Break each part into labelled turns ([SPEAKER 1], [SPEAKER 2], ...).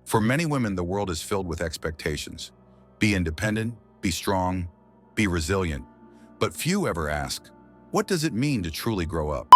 [SPEAKER 1] For many women, the world is filled with expectations. Be independent, be strong, be resilient. But few ever ask, what does it mean to truly grow up?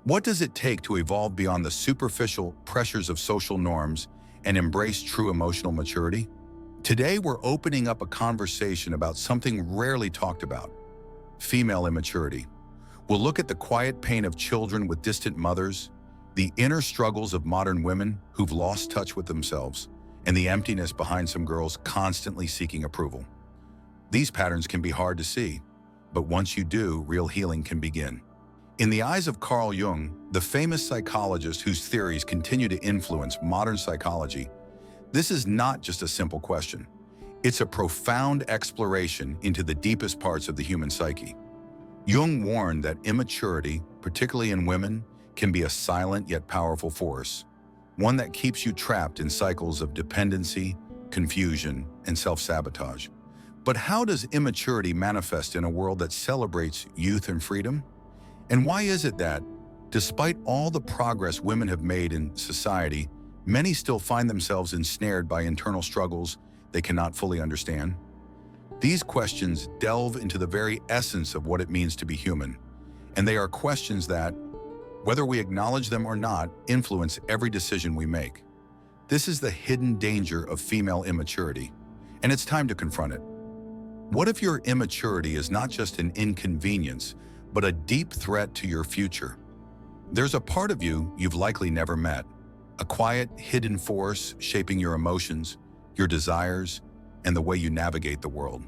[SPEAKER 1] What does it take to evolve beyond the superficial pressures of social norms and embrace true emotional maturity? Today, we're opening up a conversation about something rarely talked about: female immaturity. We'll look at the quiet pain of children with distant mothers, the inner struggles of modern women who've lost touch with themselves, and the emptiness behind some girls constantly seeking approval. These patterns can be hard to see, but once you do, real healing can begin. In the eyes of Carl Jung, the famous psychologist whose theories continue to influence modern psychology, this is not just a simple question. It's a profound exploration into the deepest parts of the human psyche. Jung warned that immaturity, particularly in women, can be a silent yet powerful force, one that keeps you trapped in cycles of dependency, confusion, and self-sabotage. But how does immaturity manifest in a world that celebrates youth and freedom? And why is it that, despite all the progress women have made in society, many still find themselves ensnared by internal struggles they cannot fully understand? These questions delve into the very essence of what it means to be human, and they are questions that, whether we acknowledge them or not, influence every decision we make. This is the hidden danger of female immaturity, and it's time to confront it. What if your immaturity is not just an inconvenience, but a deep threat to your future? There's a part of you you've likely never met, a quiet, hidden force shaping your emotions, your desires, and the way you navigate the world.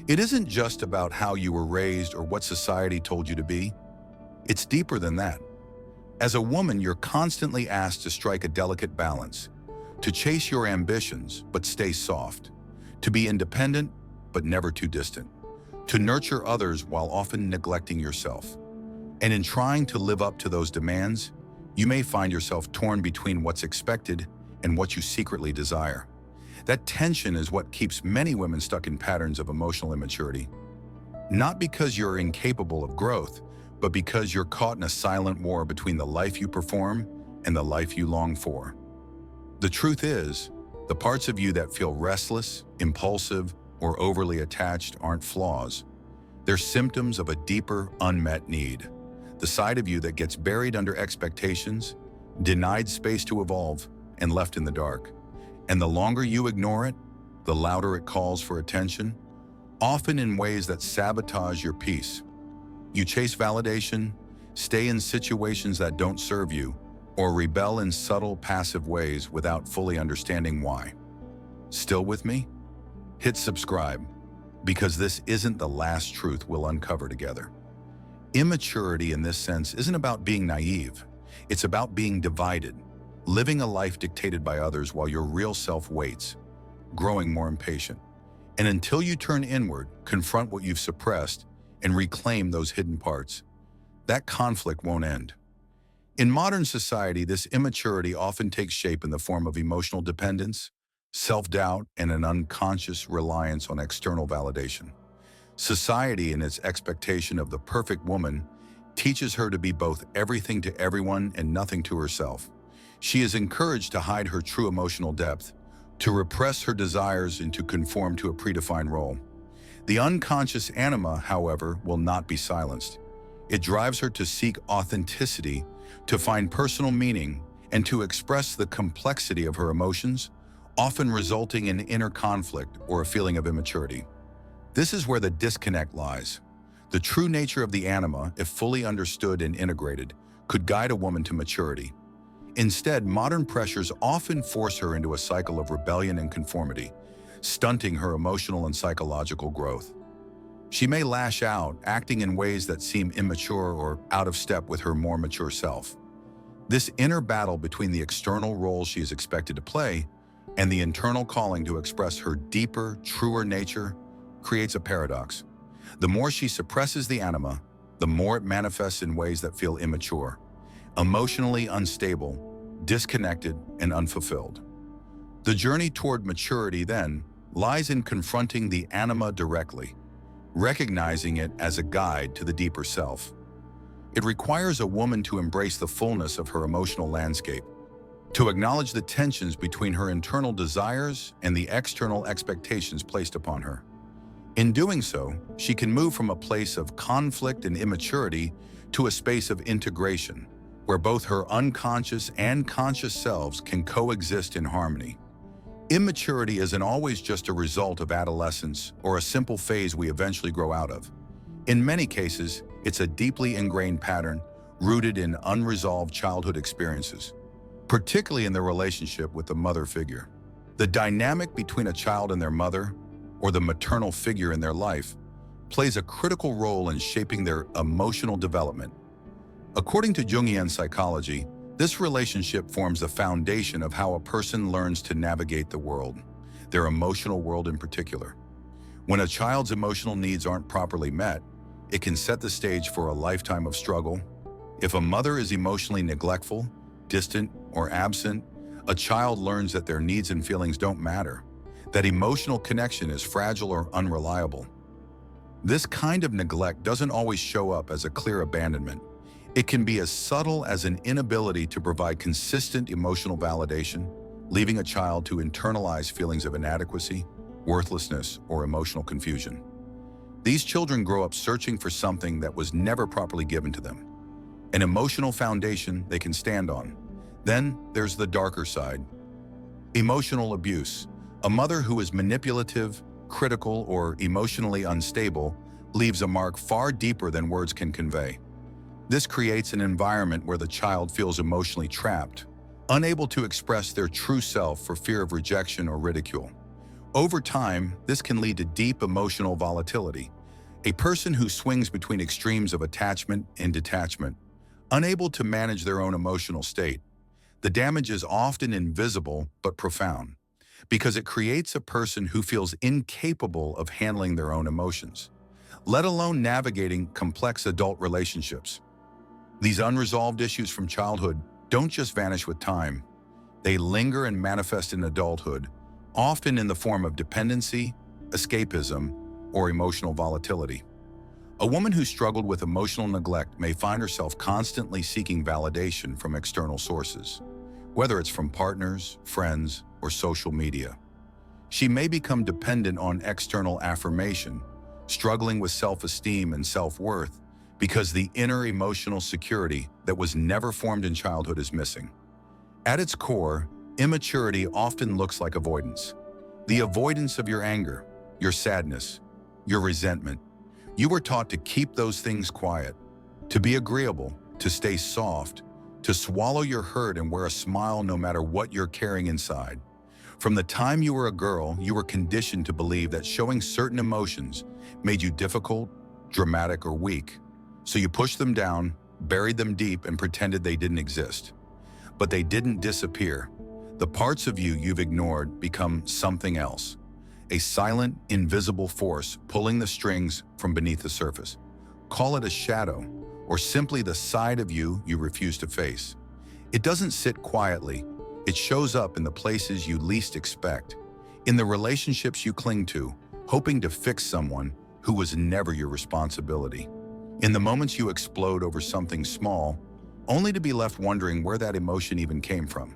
[SPEAKER 1] It isn't just about how you were raised or what society told you to be. It's deeper than that. As a woman, you're constantly asked to strike a delicate balance, to chase your ambitions but stay soft, to be independent but never too distant, to nurture others while often neglecting yourself. And in trying to live up to those demands, you may find yourself torn between what's expected and what you secretly desire. That tension is what keeps many women stuck in patterns of emotional immaturity. Not because you're incapable of growth, but because you're caught in a silent war between the life you perform and the life you long for. The truth is, the parts of you that feel restless, impulsive, or overly attached aren't flaws. They're symptoms of a deeper, unmet need. The side of you that gets buried under expectations, denied space to evolve, and left in the dark. And the longer you ignore it, the louder it calls for attention, often in ways that sabotage your peace. You chase validation, stay in situations that don't serve you, or rebel in subtle, passive ways without fully understanding why. Still with me? Hit subscribe, because this isn't the last truth we'll uncover together. Immaturity in this sense isn't about being naive. It's about being divided, living a life dictated by others while your real self waits, growing more impatient. And until you turn inward, confront what you've suppressed, and reclaim those hidden parts, that conflict won't end. In modern society, this immaturity often takes shape in the form of emotional dependence, self-doubt, and an unconscious reliance on external validation. Society, in its expectation of the perfect woman, teaches her to be both everything to everyone and nothing to herself. She is encouraged to hide her true emotional depth, to repress her desires, and to conform to a predefined role. The unconscious Anima, however, will not be silenced. It drives her to seek authenticity, to find personal meaning, and to express the complexity of her emotions, often resulting in inner conflict or a feeling of immaturity. This is where the disconnect lies. The true nature of the Anima, if fully understood and integrated, could guide a woman to maturity. Instead, modern pressures often force her into a cycle of rebellion and conformity, stunting her emotional and psychological growth. She may lash out, acting in ways that seem immature or out of step with her more mature self. This inner battle between the external role she is expected to play and the internal calling to express her deeper, truer nature creates a paradox. The more she suppresses the Anima, the more it manifests in ways that feel immature, emotionally unstable, disconnected, and unfulfilled. The journey toward maturity, then, lies in confronting the Anima directly, recognizing it as a guide to the deeper self. It requires a woman to embrace the fullness of her emotional landscape, to acknowledge the tensions between her internal desires and the external expectations placed upon her. In doing so, she can move from a place of conflict and immaturity to a space of integration, where both her unconscious and conscious selves can coexist in harmony. Immaturity isn't always just a result of adolescence or a simple phase we eventually grow out of. In many cases, it's a deeply ingrained pattern rooted in unresolved childhood experiences, particularly in their relationship with the mother figure. The dynamic between a child and their mother, or the maternal figure in their life, plays a critical role in shaping their emotional development. According to Jungian psychology, this relationship forms the foundation of how a person learns to navigate the world, their emotional world in particular. When a child's emotional needs aren't properly met, it can set the stage for a lifetime of struggle. If a mother is emotionally neglectful, distant, or absent, a child learns that their needs and feelings don't matter, that emotional connection is fragile or unreliable. This kind of neglect doesn't always show up as a clear abandonment. It can be as subtle as an inability to provide consistent emotional validation, leaving a child to internalize feelings of inadequacy, worthlessness, or emotional confusion. These children grow up searching for something that was never properly given to them, an emotional foundation they can stand on. Then there's the darker side. Emotional abuse. A mother who is manipulative, critical, or emotionally unstable leaves a mark far deeper than words can convey. This creates an environment where the child feels emotionally trapped, unable to express their true self for fear of rejection or ridicule. Over time, this can lead to deep emotional volatility, a person who swings between extremes of attachment and detachment, unable to manage their own emotional state. The damage is often invisible but profound, because it creates a person who feels incapable of handling their own emotions, let alone navigating complex adult relationships. These unresolved issues from childhood don't just vanish with time. They linger and manifest in adulthood, often in the form of dependency, escapism, or emotional volatility. A woman who struggled with emotional neglect may find herself constantly seeking validation from external sources, whether it's from partners, friends, or social media. She may become dependent on external affirmation, struggling with self-esteem and self-worth because the inner emotional security that was never formed in childhood is missing. At its core, immaturity often looks like avoidance. The avoidance of your anger, your sadness, your resentment. You were taught to keep those things quiet, to be agreeable, to stay soft, to swallow your hurt and wear a smile no matter what you're carrying inside. From the time you were a girl, you were conditioned to believe that showing certain emotions made you difficult, dramatic, or weak. So you pushed them down, buried them deep, and pretended they didn't exist. But they didn't disappear. The parts of you you've ignored become something else, a silent, invisible force pulling the strings from beneath the surface. Call it a shadow, or simply the side of you refuse to face. It doesn't sit quietly. It shows up in the places you least expect, in the relationships you cling to, hoping to fix someone who was never your responsibility. In the moments you explode over something small, only to be left wondering where that emotion even came from.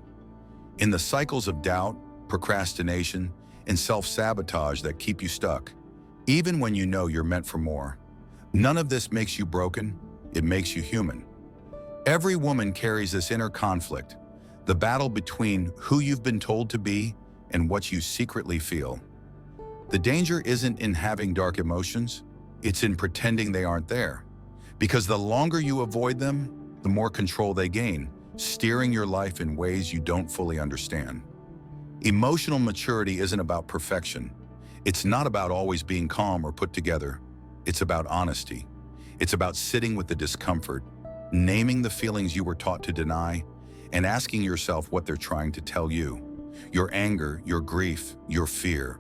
[SPEAKER 1] In the cycles of doubt, procrastination, and self-sabotage that keep you stuck, even when you know you're meant for more. None of this makes you broken, it makes you human. Every woman carries this inner conflict, the battle between who you've been told to be and what you secretly feel. The danger isn't in having dark emotions, it's in pretending they aren't there. Because the longer you avoid them, the more control they gain, steering your life in ways you don't fully understand. Emotional maturity isn't about perfection. It's not about always being calm or put together. It's about honesty. It's about sitting with the discomfort, naming the feelings you were taught to deny, and asking yourself what they're trying to tell you. Your anger, your grief, your fear.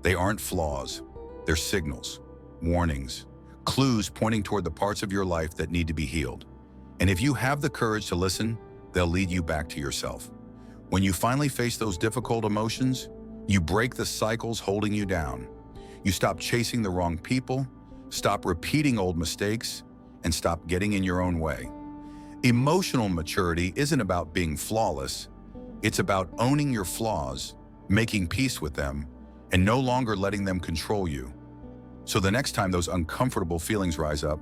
[SPEAKER 1] They aren't flaws. They're signals, warnings, clues pointing toward the parts of your life that need to be healed. And if you have the courage to listen, they'll lead you back to yourself. When you finally face those difficult emotions, you break the cycles holding you down. You stop chasing the wrong people, stop repeating old mistakes, and stop getting in your own way. Emotional maturity isn't about being flawless. It's about owning your flaws, making peace with them, and no longer letting them control you. So the next time those uncomfortable feelings rise up,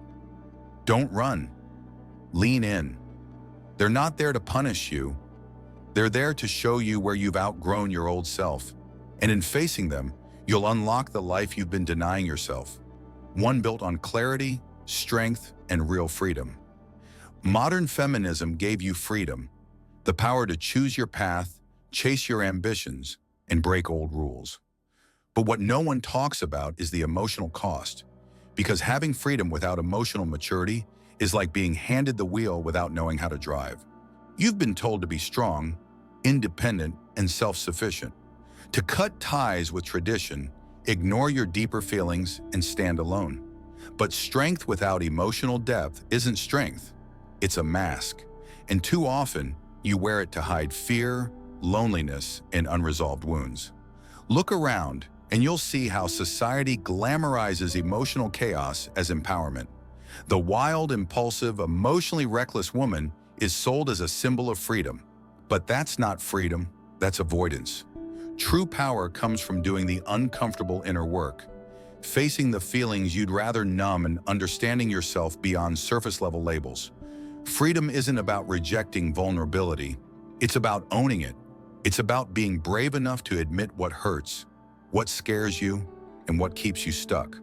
[SPEAKER 1] don't run. Lean in. They're not there to punish you. They're there to show you where you've outgrown your old self. And in facing them, you'll unlock the life you've been denying yourself. One built on clarity, strength, and real freedom. Modern feminism gave you freedom, the power to choose your path, chase your ambitions, and break old rules. But what no one talks about is the emotional cost, because having freedom without emotional maturity is like being handed the wheel without knowing how to drive. You've been told to be strong, independent, and self-sufficient, to cut ties with tradition, ignore your deeper feelings, and stand alone. But strength without emotional depth isn't strength. It's a mask, and too often, you wear it to hide fear, loneliness, and unresolved wounds. Look around, and you'll see how society glamorizes emotional chaos as empowerment. The wild, impulsive, emotionally reckless woman is sold as a symbol of freedom. But that's not freedom, that's avoidance. True power comes from doing the uncomfortable inner work, facing the feelings you'd rather numb and understanding yourself beyond surface-level labels. Freedom isn't about rejecting vulnerability, it's about owning it. It's about being brave enough to admit what hurts, what scares you, and what keeps you stuck.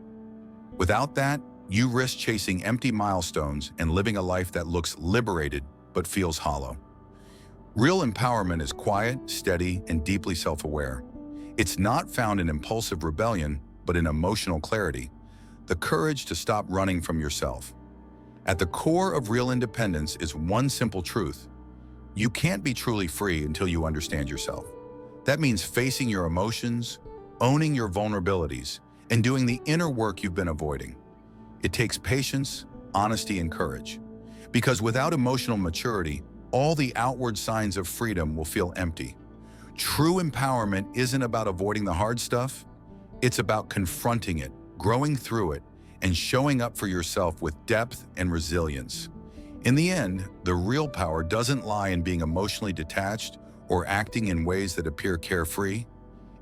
[SPEAKER 1] Without that, you risk chasing empty milestones and living a life that looks liberated but feels hollow. Real empowerment is quiet, steady, and deeply self-aware. It's not found in impulsive rebellion, but in emotional clarity, the courage to stop running from yourself. At the core of real independence is one simple truth. You can't be truly free until you understand yourself. That means facing your emotions, owning your vulnerabilities, and doing the inner work you've been avoiding. It takes patience, honesty, and courage. Because without emotional maturity, all the outward signs of freedom will feel empty. True empowerment isn't about avoiding the hard stuff. It's about confronting it, growing through it, and showing up for yourself with depth and resilience. In the end, the real power doesn't lie in being emotionally detached or acting in ways that appear carefree.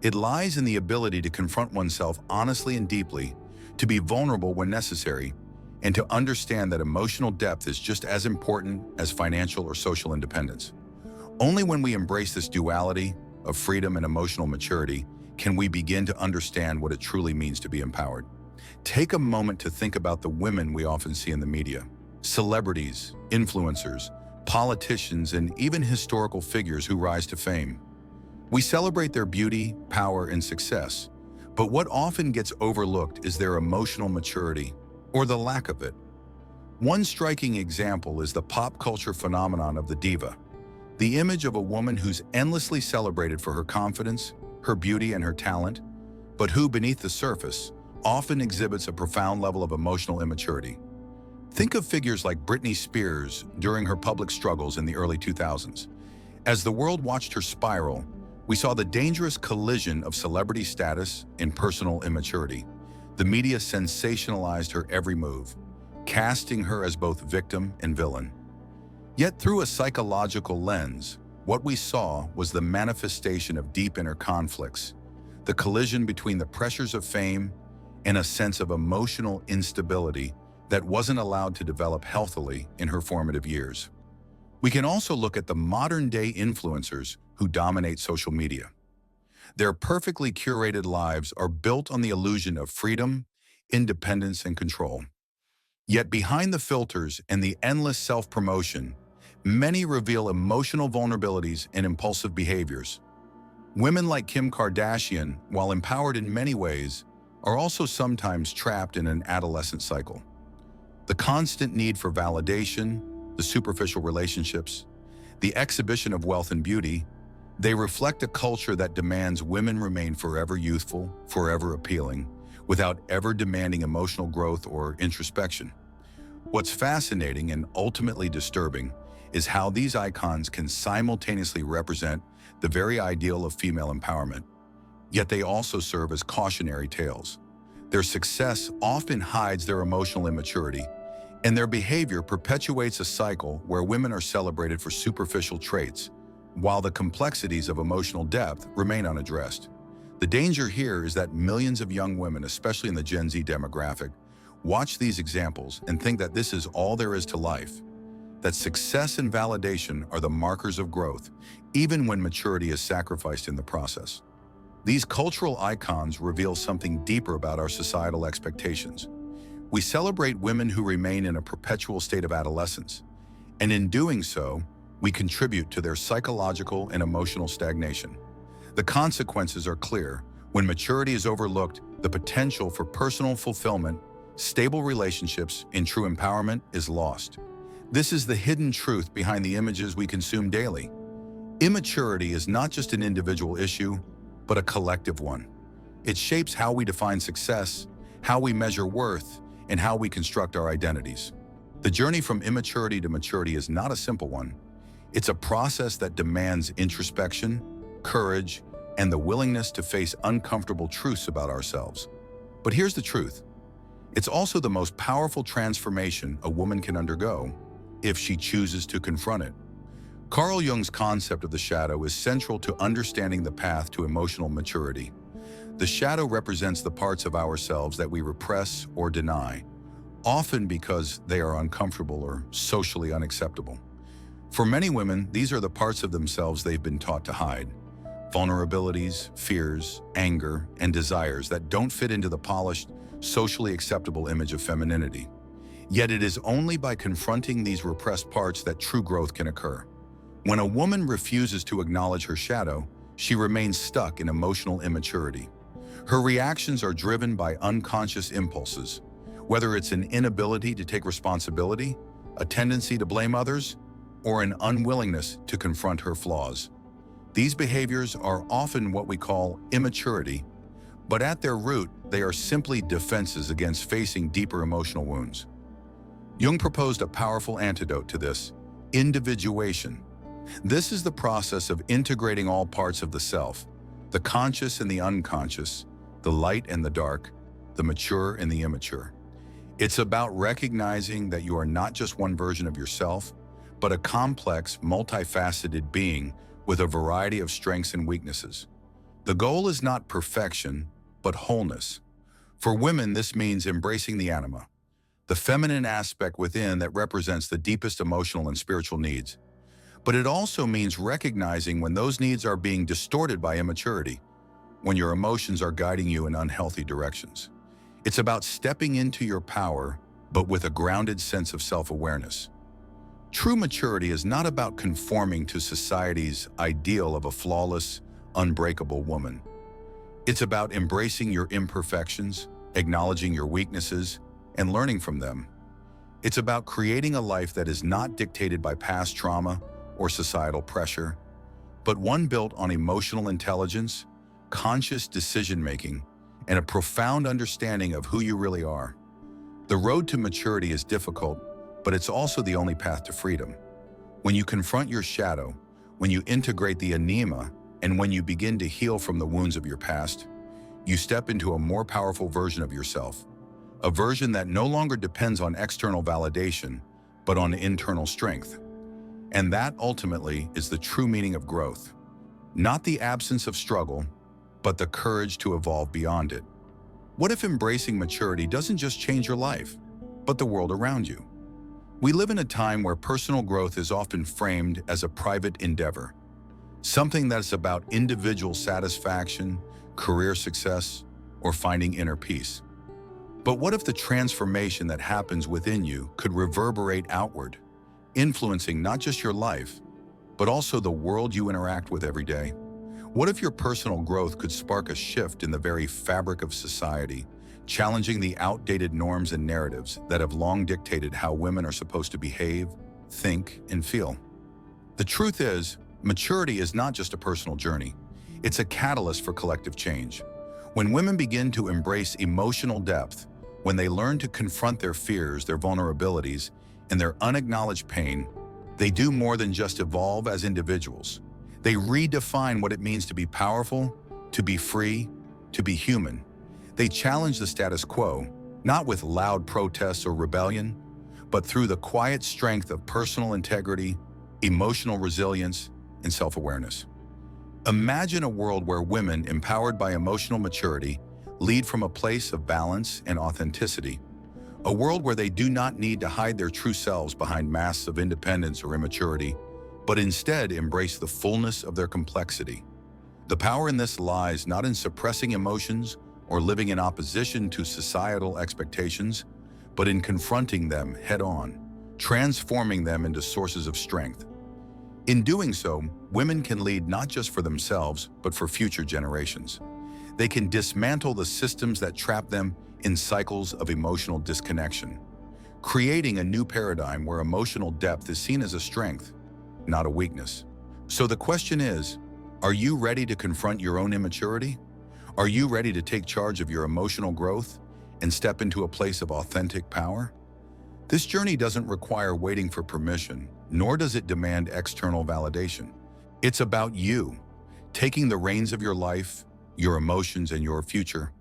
[SPEAKER 1] It lies in the ability to confront oneself honestly and deeply, to be vulnerable when necessary, and to understand that emotional depth is just as important as financial or social independence. Only when we embrace this duality of freedom and emotional maturity can we begin to understand what it truly means to be empowered. Take a moment to think about the women we often see in the media. Celebrities, influencers, politicians, and even historical figures who rise to fame. We celebrate their beauty, power, and success, but what often gets overlooked is their emotional maturity, or the lack of it. One striking example is the pop culture phenomenon of the diva, the image of a woman who's endlessly celebrated for her confidence, her beauty, and her talent, but who, beneath the surface, often exhibits a profound level of emotional immaturity. Think of figures like Britney Spears during her public struggles in the early 2000s. As the world watched her spiral, we saw the dangerous collision of celebrity status and personal immaturity. The media sensationalized her every move, casting her as both victim and villain. Yet through a psychological lens, what we saw was the manifestation of deep inner conflicts, the collision between the pressures of fame and a sense of emotional instability that wasn't allowed to develop healthily in her formative years. We can also look at the modern-day influencers who dominate social media. Their perfectly curated lives are built on the illusion of freedom, independence, and control. Yet behind the filters and the endless self-promotion, many reveal emotional vulnerabilities and impulsive behaviors. Women like Kim Kardashian, while empowered in many ways, are also sometimes trapped in an adolescent cycle. The constant need for validation, the superficial relationships, the exhibition of wealth and beauty, they reflect a culture that demands women remain forever youthful, forever appealing, without ever demanding emotional growth or introspection. What's fascinating and ultimately disturbing is how these icons can simultaneously represent the very ideal of female empowerment, yet they also serve as cautionary tales. Their success often hides their emotional immaturity, and their behavior perpetuates a cycle where women are celebrated for superficial traits, while the complexities of emotional depth remain unaddressed. The danger here is that millions of young women, especially in the Gen Z demographic, watch these examples and think that this is all there is to life, that success and validation are the markers of growth, even when maturity is sacrificed in the process. These cultural icons reveal something deeper about our societal expectations. We celebrate women who remain in a perpetual state of adolescence, and in doing so, we contribute to their psychological and emotional stagnation. The consequences are clear. When maturity is overlooked, the potential for personal fulfillment, stable relationships, and true empowerment is lost. This is the hidden truth behind the images we consume daily. Immaturity is not just an individual issue, but a collective one. It shapes how we define success, how we measure worth, and how we construct our identities. The journey from immaturity to maturity is not a simple one. It's a process that demands introspection, courage, and the willingness to face uncomfortable truths about ourselves. But here's the truth. It's also the most powerful transformation a woman can undergo if she chooses to confront it. Carl Jung's concept of the shadow is central to understanding the path to emotional maturity. The shadow represents the parts of ourselves that we repress or deny, often because they are uncomfortable or socially unacceptable. For many women, these are the parts of themselves they've been taught to hide. Vulnerabilities, fears, anger, and desires that don't fit into the polished, socially acceptable image of femininity. Yet it is only by confronting these repressed parts that true growth can occur. When a woman refuses to acknowledge her shadow, she remains stuck in emotional immaturity. Her reactions are driven by unconscious impulses, whether it's an inability to take responsibility, a tendency to blame others, or an unwillingness to confront her flaws. These behaviors are often what we call immaturity, but at their root, they are simply defenses against facing deeper emotional wounds. Jung proposed a powerful antidote to this: individuation. This is the process of integrating all parts of the self, the conscious and the unconscious, the light and the dark, the mature and the immature. It's about recognizing that you are not just one version of yourself, but a complex, multifaceted being with a variety of strengths and weaknesses. The goal is not perfection, but wholeness. For women, this means embracing the Anima, the feminine aspect within that represents the deepest emotional and spiritual needs. But it also means recognizing when those needs are being distorted by immaturity, when your emotions are guiding you in unhealthy directions. It's about stepping into your power, but with a grounded sense of self-awareness. True maturity is not about conforming to society's ideal of a flawless, unbreakable woman. It's about embracing your imperfections, acknowledging your weaknesses, and learning from them. It's about creating a life that is not dictated by past trauma or societal pressure, but one built on emotional intelligence, conscious decision-making, and a profound understanding of who you really are. The road to maturity is difficult, but it's also the only path to freedom. When you confront your shadow, when you integrate the Anima, and when you begin to heal from the wounds of your past, you step into a more powerful version of yourself, a version that no longer depends on external validation, but on internal strength. And that ultimately is the true meaning of growth. Not the absence of struggle, but the courage to evolve beyond it. What if embracing maturity doesn't just change your life, but the world around you? We live in a time where personal growth is often framed as a private endeavor, something that's about individual satisfaction, career success, or finding inner peace. But what if the transformation that happens within you could reverberate outward, influencing not just your life, but also the world you interact with every day? What if your personal growth could spark a shift in the very fabric of society, challenging the outdated norms and narratives that have long dictated how women are supposed to behave, think, and feel? The truth is, maturity is not just a personal journey. It's a catalyst for collective change. When women begin to embrace emotional depth, when they learn to confront their fears, their vulnerabilities, and their unacknowledged pain, they do more than just evolve as individuals. They redefine what it means to be powerful, to be free, to be human. They challenge the status quo, not with loud protests or rebellion, but through the quiet strength of personal integrity, emotional resilience, and self-awareness. Imagine a world where women, empowered by emotional maturity, lead from a place of balance and authenticity. A world where they do not need to hide their true selves behind masks of independence or immaturity, but instead embrace the fullness of their complexity. The power in this lies not in suppressing emotions or living in opposition to societal expectations, but in confronting them head-on, transforming them into sources of strength. In doing so, women can lead not just for themselves, but for future generations. They can dismantle the systems that trap them in cycles of emotional disconnection, creating a new paradigm where emotional depth is seen as a strength, not a weakness. So the question is, are you ready to confront your own immaturity? Are you ready to take charge of your emotional growth and step into a place of authentic power? This journey doesn't require waiting for permission, nor does it demand external validation. It's about you, taking the reins of your life, your emotions, and your future.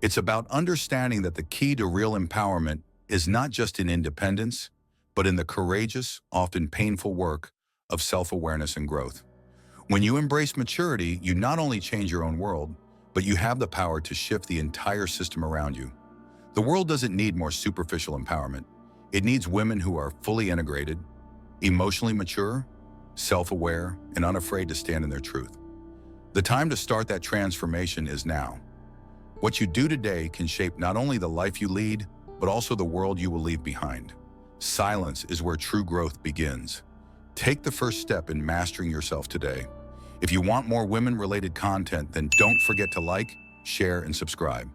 [SPEAKER 1] It's about understanding that the key to real empowerment is not just in independence, but in the courageous, often painful work of self-awareness and growth. When you embrace maturity, you not only change your own world, but you have the power to shift the entire system around you. The world doesn't need more superficial empowerment. It needs women who are fully integrated, emotionally mature, self-aware, and unafraid to stand in their truth. The time to start that transformation is now. What you do today can shape not only the life you lead, but also the world you will leave behind. Silence is where true growth begins. Take the first step in mastering yourself today. If you want more women-related content, then don't forget to like, share, and subscribe.